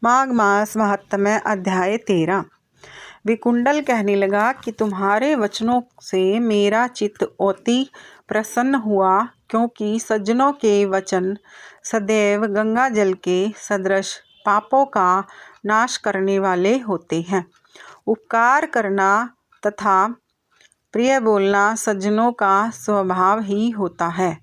माघ मास महात्म्य अध्याय 13। विकुंडल कहने लगा कि तुम्हारे वचनों से मेरा चित्त अति प्रसन्न हुआ, क्योंकि सज्जनों के वचन सदैव गंगा जल के सदृश पापों का नाश करने वाले होते हैं। उपकार करना तथा प्रिय बोलना सज्जनों का स्वभाव ही होता है।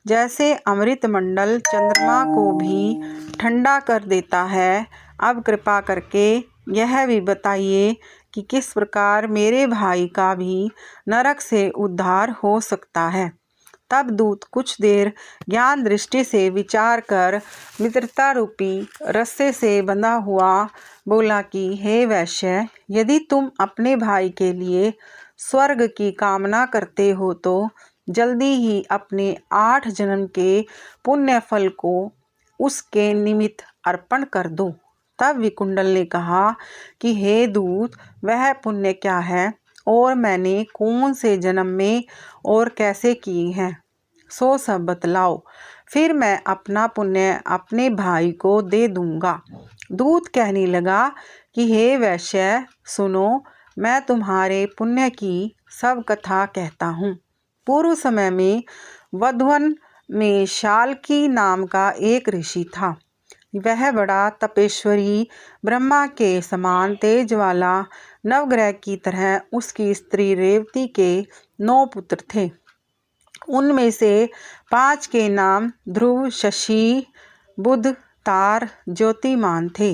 जैसे अमृत मंडल चंद्रमा को भी ठंडा कर देता है, अब कृपा करके यह भी बताइए कि किस प्रकार मेरे भाई का भी नरक से उद्धार हो सकता है। तब दूत कुछ देर ज्ञान दृष्टि से विचार कर मित्रता रूपी रस्से से बंधा हुआ बोला कि हे वैश्य, यदि तुम अपने भाई के लिए स्वर्ग की कामना करते हो तो जल्दी ही अपने 8 जन्म के पुण्य फल को उसके निमित्त अर्पण कर दो। तब विकुंडल ने कहा कि हे दूत, वह पुण्य क्या है और मैंने कौन से जन्म में और कैसे किए हैं, सो सब बतलाओ, फिर मैं अपना पुण्य अपने भाई को दे दूंगा। दूत कहने लगा कि हे वैश्य, सुनो, मैं तुम्हारे पुण्य की सब कथा कहता हूँ। पूर्व समय में वधवन में शाल्की नाम का एक ऋषि था। वह बड़ा तपेश्वरी, ब्रह्मा के समान तेज वाला, नवग्रह की तरह उसकी स्त्री रेवती के 9 पुत्र थे। उनमें से 5 के नाम ध्रुव, शशि, बुध, तार, ज्योतिमान थे।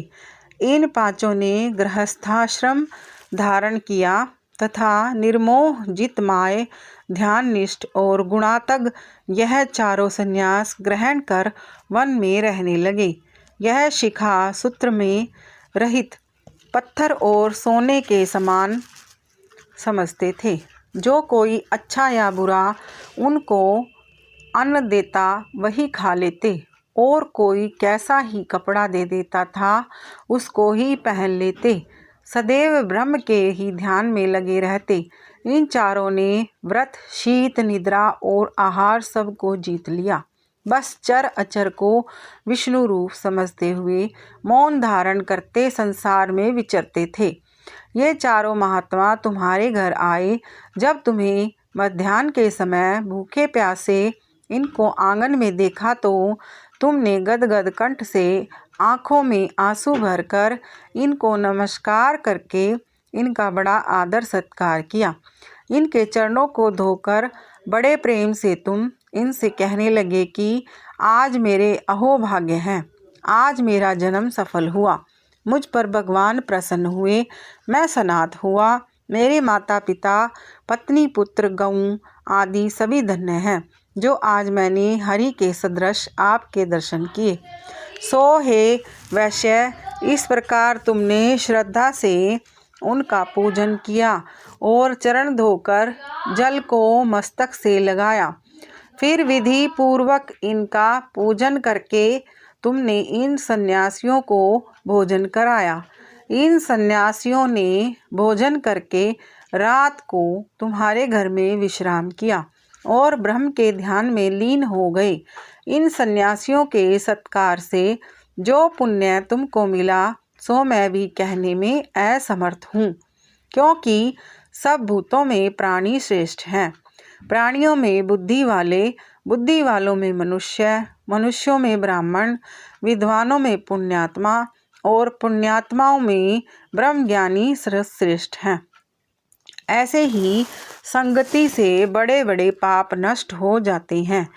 इन 5 ने गृहस्थाश्रम धारण किया तथा निर्मोह, जितमाय, ध्याननिष्ठ और गुणातग यह चारों संन्यास ग्रहण कर वन में रहने लगे। यह शिखा सूत्र में रहित पत्थर और सोने के समान समझते थे। जो कोई अच्छा या बुरा उनको अन्न देता वही खा लेते, और कोई कैसा ही कपड़ा दे देता था उसको ही पहन लेते। सदैव ब्रह्म के ही ध्यान में लगे रहते। इन चारों ने व्रत, शीत, निद्रा और आहार सब को जीत लिया। बस चर अचर को विष्णु रूप समझते हुए मौन धारण करते संसार में विचरते थे। ये चारों महात्मा तुम्हारे घर आए। जब तुम्हें मध्याह्न के समय भूखे प्यासे इनको आंगन में देखा तो तुमने गदगद कंठ से आँखों में आंसू भरकर इनको नमस्कार करके इनका बड़ा आदर सत्कार किया। इनके चरणों को धोकर बड़े प्रेम से तुम इनसे कहने लगे कि आज मेरे अहोभाग्य हैं, आज मेरा जन्म सफल हुआ, मुझ पर भगवान प्रसन्न हुए, मैं सनाथ हुआ, मेरे माता पिता, पत्नी, पुत्र, गऊ आदि सभी धन्य हैं, जो आज मैंने हरि के सदृश आपके दर्शन किए। सो हे वैश्य, इस प्रकार तुमने श्रद्धा से उनका पूजन किया और चरण धोकर जल को मस्तक से लगाया। फिर विधि पूर्वक इनका पूजन करके तुमने इन सन्यासियों को भोजन कराया। इन सन्यासियों ने भोजन करके रात को तुम्हारे घर में विश्राम किया और ब्रह्म के ध्यान में लीन हो गए। इन सन्यासियों के सत्कार से जो पुण्य तुमको मिला सो मैं भी कहने में असमर्थ हूँ, क्योंकि सब भूतों में प्राणी श्रेष्ठ हैं। प्राणियों में बुद्धि वाले, बुद्धि वालों में मनुष्य, मनुष्यों में ब्राह्मण, विद्वानों में पुण्यात्मा और पुण्यात्माओं में ब्रह्मज्ञानी श्रेष्ठ हैं। ऐसे ही संगति से बड़े बड़े पाप नष्ट हो जाते हैं।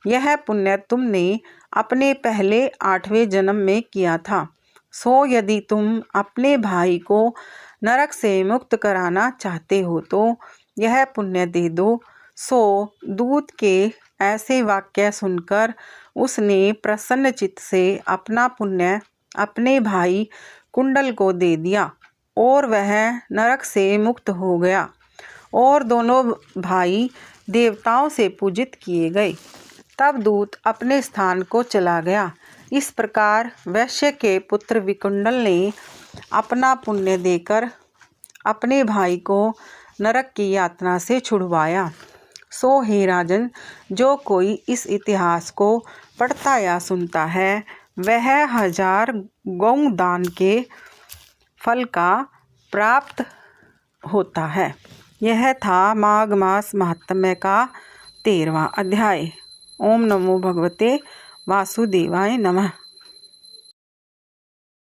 यह पुण्य तुमने अपने पहले 8वें जन्म में किया था। सो यदि तुम अपने भाई को नरक से मुक्त कराना चाहते हो तो यह पुण्य दे दो। सो दूत के ऐसे वाक्य सुनकर उसने प्रसन्न चित्त से अपना पुण्य अपने भाई कुंडल को दे दिया और वह नरक से मुक्त हो गया और दोनों भाई देवताओं से पूजित किए गए। तब दूत अपने स्थान को चला गया। इस प्रकार वैश्य के पुत्र विकुंडल ने अपना पुण्य देकर अपने भाई को नरक की यातना से छुड़वाया। सो हे राजन, जो कोई इस इतिहास को पढ़ता या सुनता है वह 1000 गौदान के फल का प्राप्त होता है। यह था माघ मास महात्म्य का 13वां अध्याय। ओम नमो भगवते वासुदेवाय नमः।